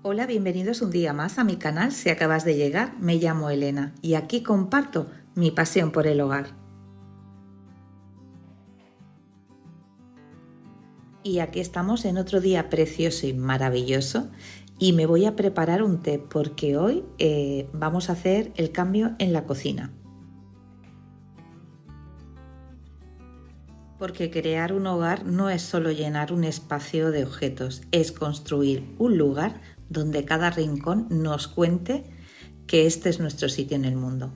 Hola, bienvenidos un día más a mi canal. Si acabas de llegar, me llamo Elena y aquí comparto mi pasión por el hogar. Y aquí estamos en otro día precioso y maravilloso y me voy a preparar un té porque hoy vamos a hacer el cambio en la cocina. Porque crear un hogar no es solo llenar un espacio de objetos, es construir un lugar donde cada rincón nos cuente que este es nuestro sitio en el mundo.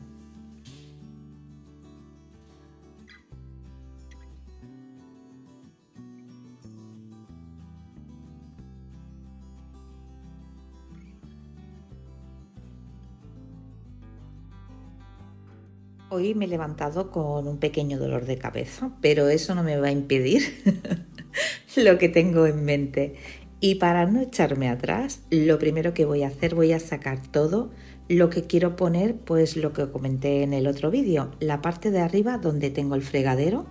Hoy me he levantado con un pequeño dolor de cabeza, pero eso no me va a impedir lo que tengo en mente. Y para no echarme atrás, lo primero que voy a hacer, voy a sacar todo lo que quiero poner, pues lo que comenté en el otro vídeo, la parte de arriba donde tengo el fregadero,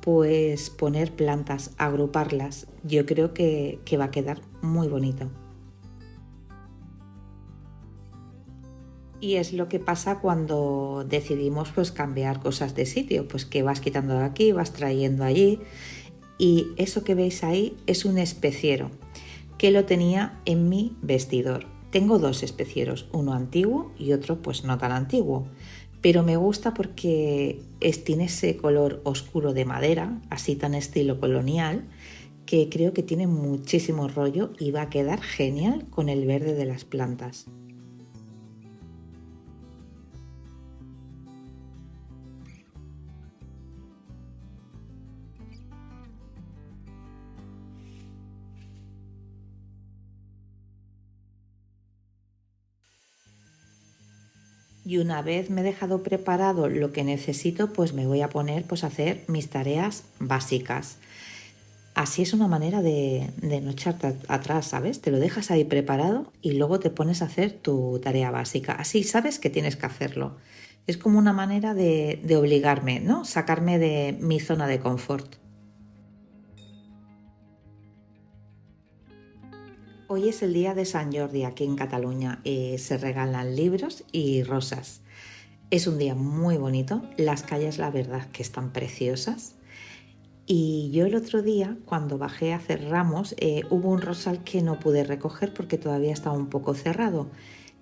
pues poner plantas, agruparlas. Yo creo que va a quedar muy bonito. Y es lo que pasa cuando decidimos pues cambiar cosas de sitio, pues que vas quitando de aquí, vas trayendo allí. Y eso que veis ahí es un especiero que lo tenía en mi vestidor. Tengo dos especieros, uno antiguo y otro pues no tan antiguo. Pero me gusta porque tiene ese color oscuro de madera, así tan estilo colonial, que creo que tiene muchísimo rollo y va a quedar genial con el verde de las plantas. Y una vez me he dejado preparado lo que necesito, pues me voy a poner pues a hacer mis tareas básicas. Así es una manera de no echarte atrás, ¿sabes? Te lo dejas ahí preparado y luego te pones a hacer tu tarea básica. Así sabes que tienes que hacerlo. Es como una manera de obligarme, ¿no? Sacarme de mi zona de confort. Hoy es el día de San Jordi aquí en Cataluña. Se regalan libros y rosas. Es un día muy bonito. Las calles, la verdad, que están preciosas. Y yo el otro día, cuando bajé a hacer ramos, hubo un rosal que no pude recoger porque todavía estaba un poco cerrado.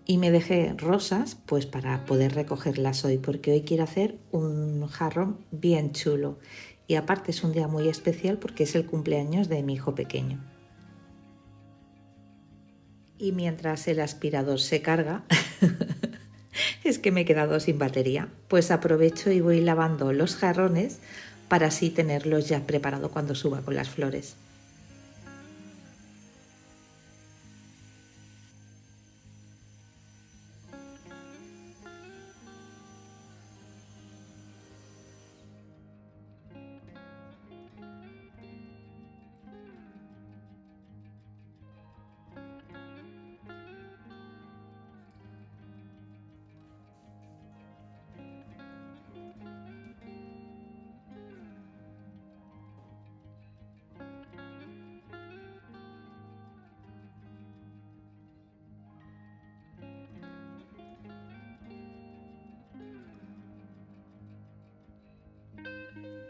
Y me dejé rosas pues para poder recogerlas hoy, porque hoy quiero hacer un jarrón bien chulo. Y aparte es un día muy especial porque es el cumpleaños de mi hijo pequeño. Y mientras el aspirador se carga, es que me he quedado sin batería, pues aprovecho y voy lavando los jarrones para así tenerlos ya preparados cuando suba con las flores.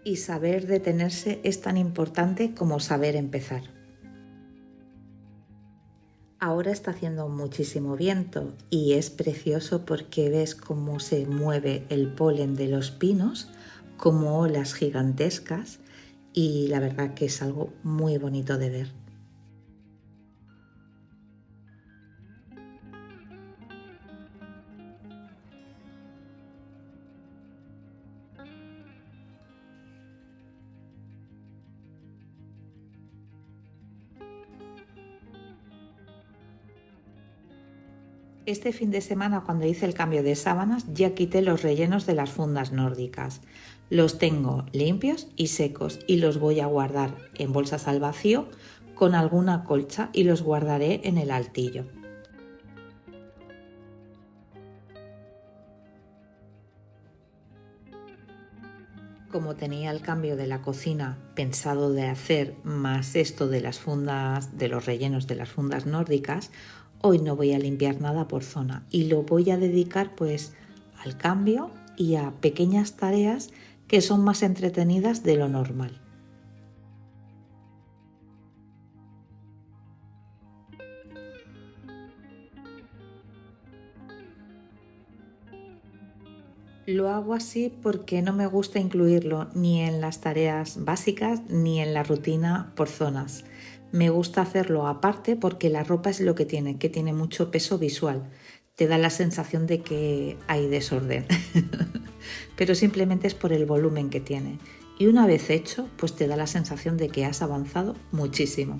Y saber detenerse es tan importante como saber empezar. Ahora está haciendo muchísimo viento y es precioso porque ves cómo se mueve el polen de los pinos como olas gigantescas y la verdad que es algo muy bonito de ver. Este fin de semana, cuando hice el cambio de sábanas, ya quité los rellenos de las fundas nórdicas. Los tengo limpios y secos y los voy a guardar en bolsas al vacío con alguna colcha y los guardaré en el altillo. Como tenía el cambio de la cocina pensado de hacer más esto de las fundas, de los rellenos de las fundas nórdicas, hoy no voy a limpiar nada por zona y lo voy a dedicar pues al cambio y a pequeñas tareas que son más entretenidas de lo normal. Lo hago así porque no me gusta incluirlo ni en las tareas básicas ni en la rutina por zonas. Me gusta hacerlo aparte porque la ropa es lo que tiene mucho peso visual. Te da la sensación de que hay desorden, pero simplemente es por el volumen que tiene. Y una vez hecho, pues te da la sensación de que has avanzado muchísimo.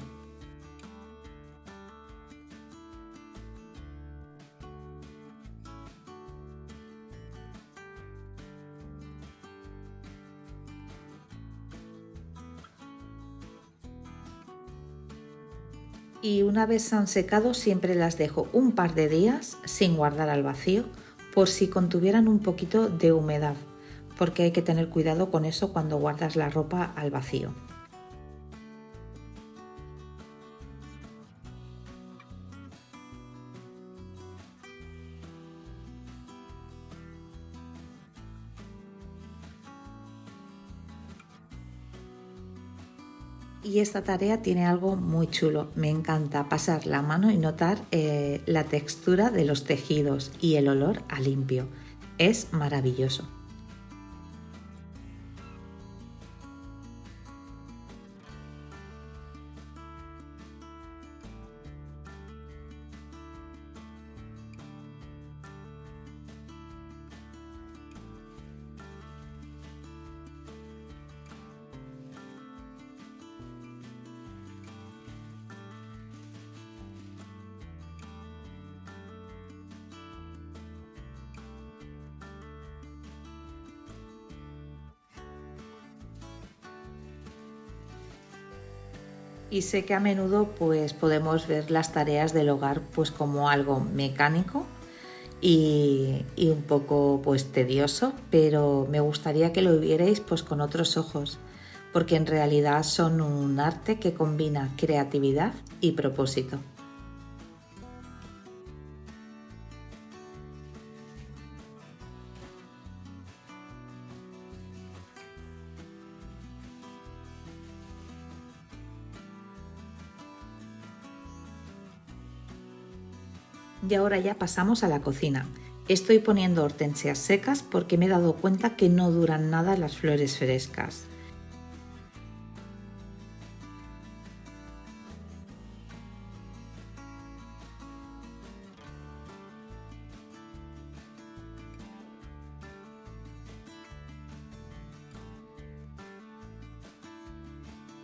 Y una vez se han secado siempre las dejo un par de días sin guardar al vacío por si contuvieran un poquito de humedad, porque hay que tener cuidado con eso cuando guardas la ropa al vacío. Y esta tarea tiene algo muy chulo. Me encanta pasar la mano y notar la textura de los tejidos y el olor a limpio. Es maravilloso. Y sé que a menudo pues podemos ver las tareas del hogar pues como algo mecánico y un poco pues tedioso, pero me gustaría que lo vierais pues con otros ojos, porque en realidad son un arte que combina creatividad y propósito. Y ahora ya pasamos a la cocina. Estoy poniendo hortensias secas porque me he dado cuenta que no duran nada las flores frescas.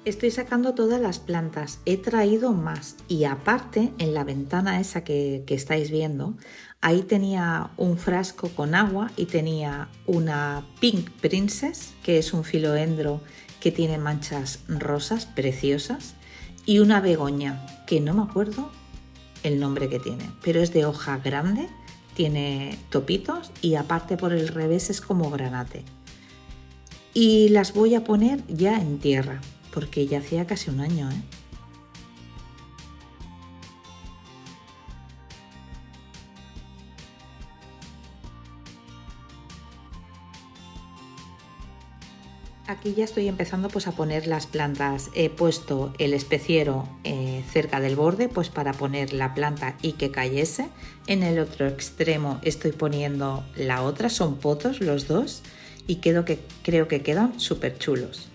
Estoy sacando todas las plantas, he traído más y aparte en la ventana esa que estáis viendo, ahí tenía un frasco con agua y tenía una Pink Princess, que es un filoendro que tiene manchas rosas preciosas, y una begoña, que no me acuerdo el nombre que tiene, pero es de hoja grande, tiene topitos y aparte por el revés es como granate. Y las voy a poner ya en tierra porque ya hacía casi un año, ¿eh? Aquí ya estoy empezando pues a poner las plantas. He puesto el especiero cerca del borde pues para poner la planta y que cayese. En el otro extremo estoy poniendo la otra, son potos los dos y creo que quedan súper chulos.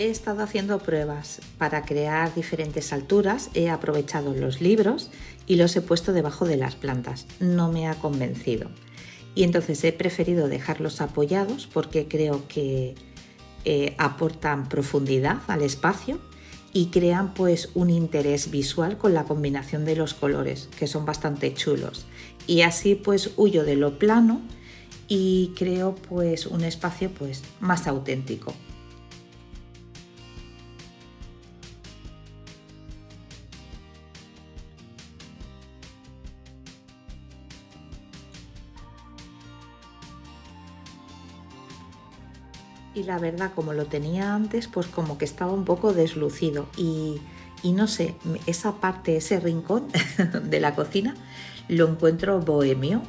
He estado haciendo pruebas para crear diferentes alturas, he aprovechado los libros y los he puesto debajo de las plantas. No me ha convencido. Y entonces he preferido dejarlos apoyados porque creo que aportan profundidad al espacio y crean pues un interés visual con la combinación de los colores, que son bastante chulos. Y así pues huyo de lo plano y creo pues un espacio pues más auténtico. y la verdad, como lo tenía antes, pues como que estaba un poco deslucido y no sé, esa parte, ese rincón de la cocina lo encuentro bohemio.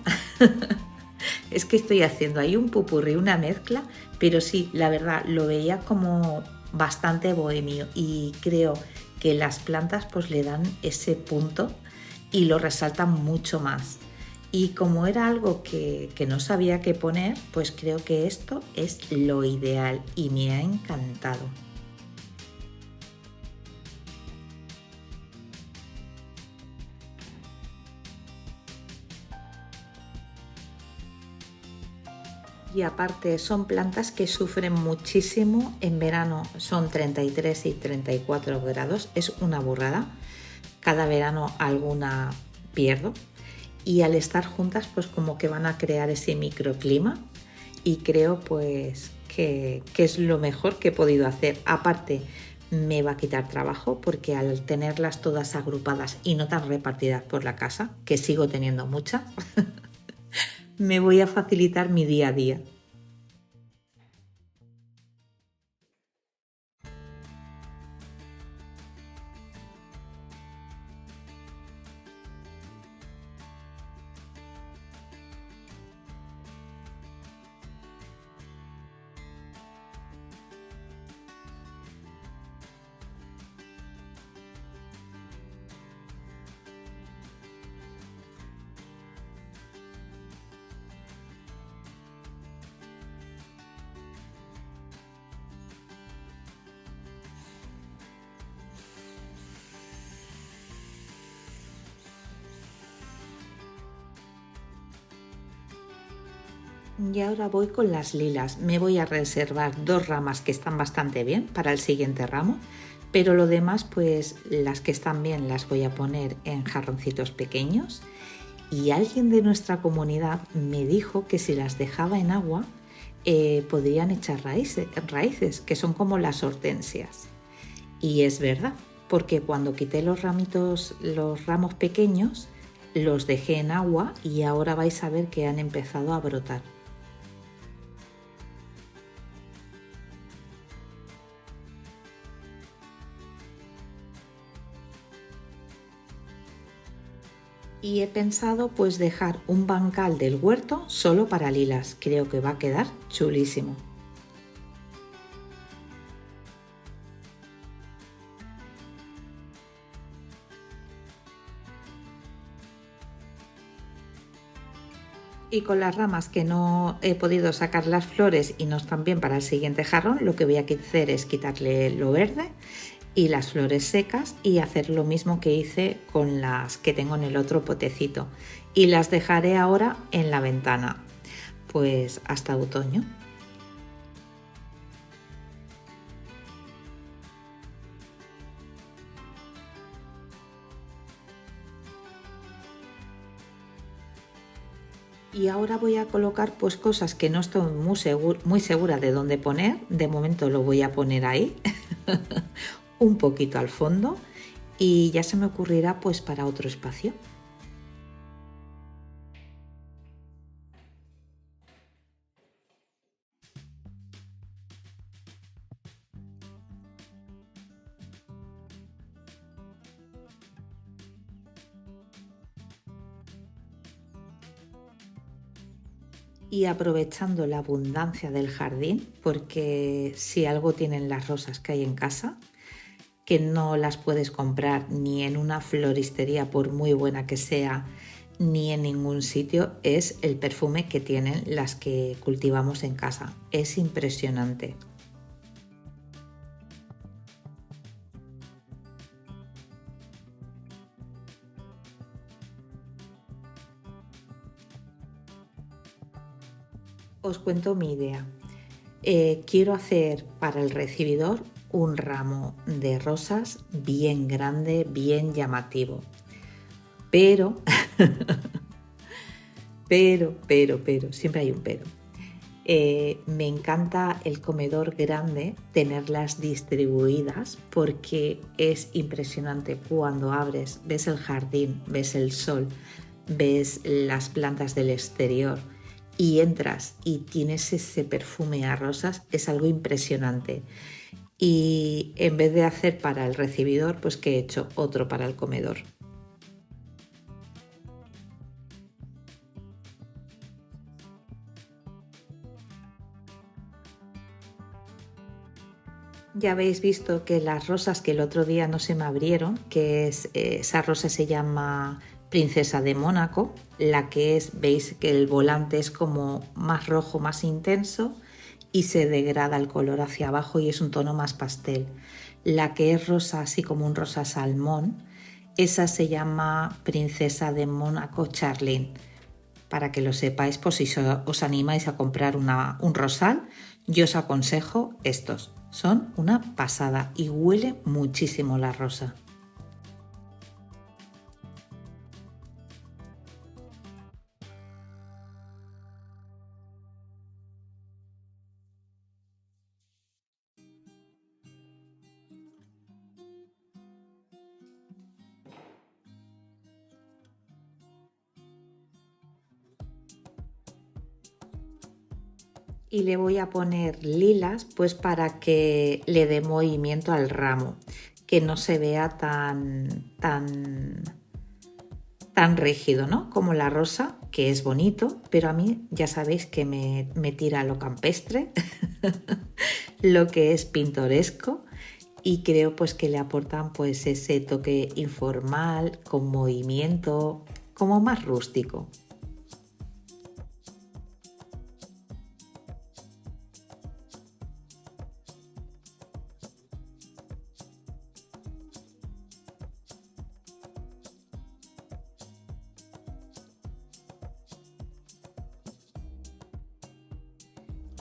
Es que estoy haciendo ahí un pupurrí, una mezcla, pero sí, la verdad, lo veía como bastante bohemio y creo que las plantas pues le dan ese punto y lo resaltan mucho más. Y como era algo que no sabía qué poner, pues creo que esto es lo ideal y me ha encantado. Y aparte son plantas que sufren muchísimo en verano, son 33 y 34 grados, es una burrada. Cada verano alguna pierdo y al estar juntas pues como que van a crear ese microclima y creo pues que es lo mejor que he podido hacer. Aparte me va a quitar trabajo porque al tenerlas todas agrupadas y no tan repartidas por la casa, que sigo teniendo muchas, me voy a facilitar mi día a día. Y ahora voy con las lilas. Me voy a reservar dos ramas que están bastante bien para el siguiente ramo, pero lo demás, pues las que están bien las voy a poner en jarroncitos pequeños. Y alguien de nuestra comunidad me dijo que si las dejaba en agua podrían echar raíces, que son como las hortensias. Y es verdad, porque cuando quité los ramitos, los ramos pequeños, los dejé en agua y ahora vais a ver que han empezado a brotar. Y he pensado pues dejar un bancal del huerto solo para lilas. Creo que va a quedar chulísimo. Y con las ramas que no he podido sacar las flores y no están bien para el siguiente jarrón, lo que voy a hacer es quitarle lo verde y las flores secas y hacer lo mismo que hice con las que tengo en el otro potecito. Y las dejaré ahora en la ventana, pues hasta otoño. Y ahora voy a colocar pues cosas que no estoy muy segura de dónde poner. De momento lo voy a poner ahí, un poquito al fondo y ya se me ocurrirá pues para otro espacio. Y aprovechando la abundancia del jardín, porque si algo tienen las rosas que hay en casa, que no las puedes comprar ni en una floristería por muy buena que sea, ni en ningún sitio, es el perfume que tienen las que cultivamos en casa. Es impresionante. Os cuento mi idea. Quiero hacer para el recibidor un ramo de rosas bien grande, bien llamativo. Pero, siempre hay un pero. Me encanta el comedor grande, tenerlas distribuidas porque es impresionante cuando abres, ves el jardín, ves el sol, ves las plantas del exterior y entras y tienes ese perfume a rosas, es algo impresionante. Y en vez de hacer para el recibidor, pues que he hecho otro para el comedor. Ya habéis visto que las rosas que el otro día no se me abrieron, que es esa rosa se llama Princesa de Mónaco, la que es, veis que el volante es como más rojo, más intenso y se degrada el color hacia abajo y es un tono más pastel. La que es rosa, así como un rosa salmón, esa se llama Princesa de Mónaco Charlene. Para que lo sepáis, pues si os animáis a comprar un rosal, yo os aconsejo estos. Son una pasada y huele muchísimo la rosa. Y le voy a poner lilas pues para que le dé movimiento al ramo, que no se vea tan rígido, ¿no? Como la rosa, que es bonito, pero a mí ya sabéis que me tira lo campestre, lo que es pintoresco, y creo pues que le aportan pues ese toque informal, con movimiento, como más rústico.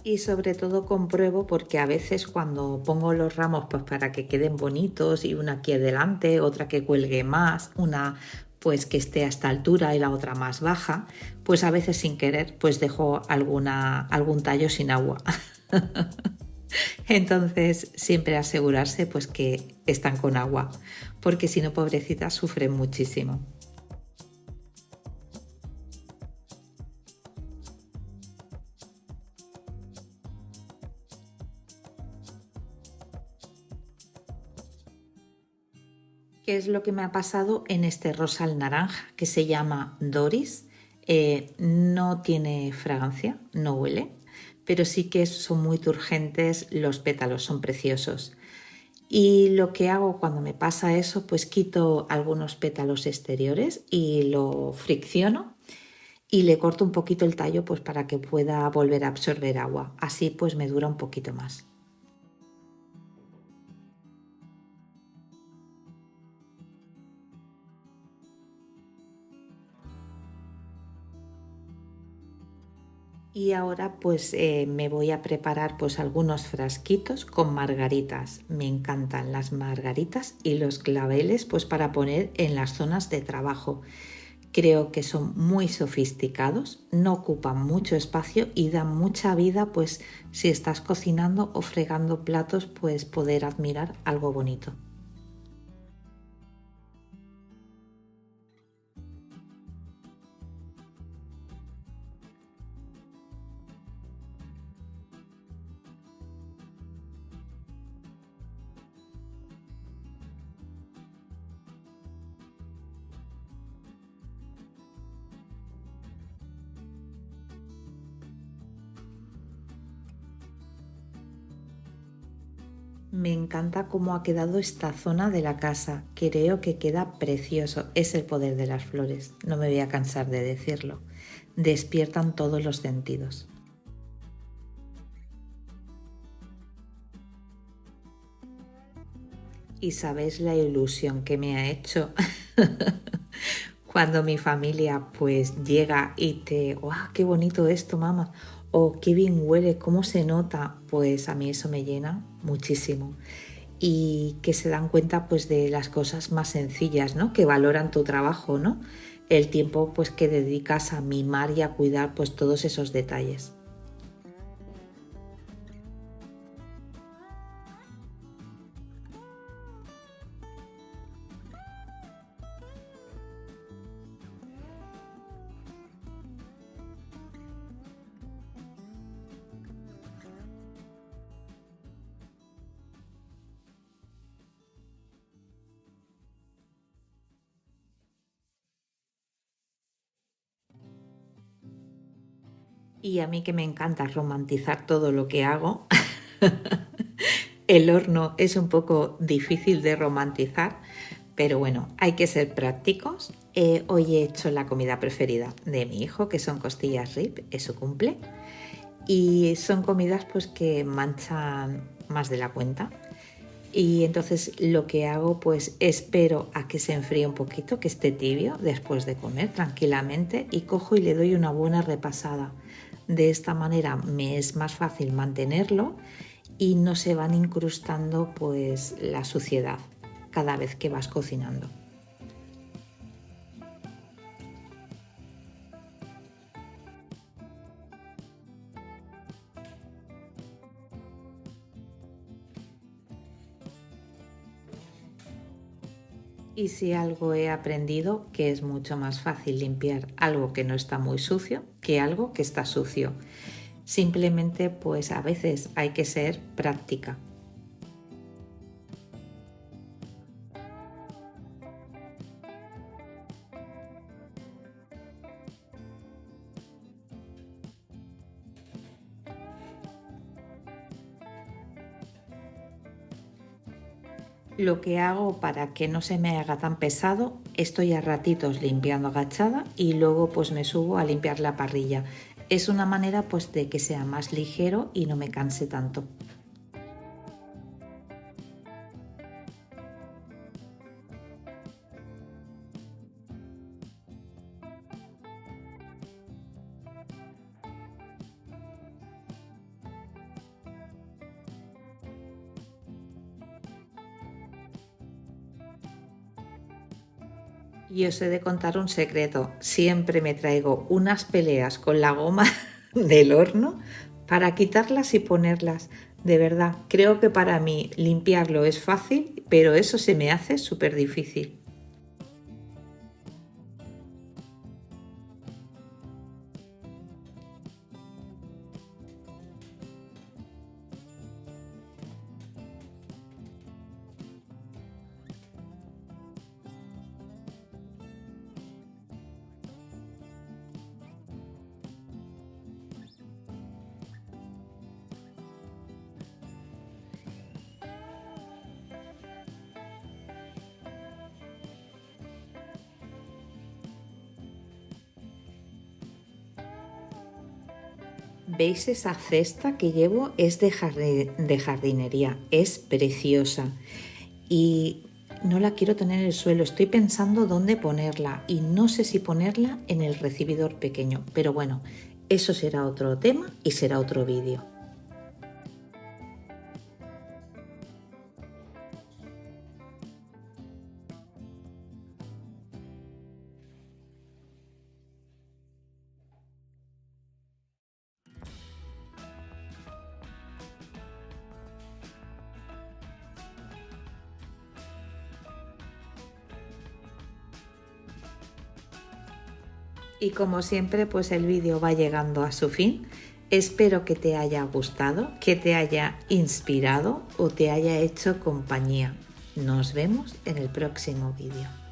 Y sobre todo compruebo porque a veces cuando pongo los ramos pues para que queden bonitos y una aquí adelante, otra que cuelgue más, una pues que esté a esta altura y la otra más baja, pues a veces sin querer pues dejo algún tallo sin agua. Entonces siempre asegurarse pues que están con agua, porque si no, pobrecitas, sufren muchísimo. ¿Qué es lo que me ha pasado en este rosal naranja que se llama Doris? No tiene fragancia, no huele, pero sí que son muy turgentes los pétalos, son preciosos. Y lo que hago cuando me pasa eso, pues quito algunos pétalos exteriores y lo fricciono y le corto un poquito el tallo pues para que pueda volver a absorber agua. Así pues me dura un poquito más. Y ahora pues me voy a preparar pues algunos frasquitos con margaritas. Me encantan las margaritas y los claveles pues para poner en las zonas de trabajo. Creo que son muy sofisticados, no ocupan mucho espacio y dan mucha vida pues si estás cocinando o fregando platos pues poder admirar algo bonito. Me encanta cómo ha quedado esta zona de la casa. Creo que queda precioso. Es el poder de las flores. No me voy a cansar de decirlo. Despiertan todos los sentidos. Y sabéis la ilusión que me ha hecho cuando mi familia pues llega y te, ¡wow! ¡Qué bonito esto, mamá! O qué bien huele, cómo se nota. Pues a mí eso me llena muchísimo. Y que se dan cuenta pues de las cosas más sencillas, ¿no? Que valoran tu trabajo, ¿no? El tiempo pues que dedicas a mimar y a cuidar pues todos esos detalles. Y a mí que me encanta romantizar todo lo que hago, el horno es un poco difícil de romantizar, pero bueno, hay que ser prácticos. Hoy he hecho la comida preferida de mi hijo, que son costillas rib, es su cumple. Y son comidas pues que manchan más de la cuenta. Y entonces lo que hago pues espero a que se enfríe un poquito, que esté tibio después de comer tranquilamente, y cojo y le doy una buena repasada. De esta manera me es más fácil mantenerlo y no se van incrustando pues la suciedad cada vez que vas cocinando. Y si algo he aprendido, que es mucho más fácil limpiar algo que no está muy sucio que algo que está sucio. Simplemente pues a veces hay que ser práctica. Lo que hago para que no se me haga tan pesado, estoy a ratitos limpiando agachada y luego pues me subo a limpiar la parrilla. Es una manera pues de que sea más ligero y no me canse tanto. Y os he de contar un secreto, siempre me traigo unas peleas con la goma del horno para quitarlas y ponerlas. De verdad, creo que para mí limpiarlo es fácil, pero eso se me hace súper difícil. ¿Veis esa cesta que llevo? Es de jardinería, es preciosa y no la quiero tener en el suelo, estoy pensando dónde ponerla y no sé si ponerla en el recibidor pequeño, pero bueno, eso será otro tema y será otro vídeo. Y como siempre, pues el vídeo va llegando a su fin. Espero que te haya gustado, que te haya inspirado o te haya hecho compañía. Nos vemos en el próximo vídeo.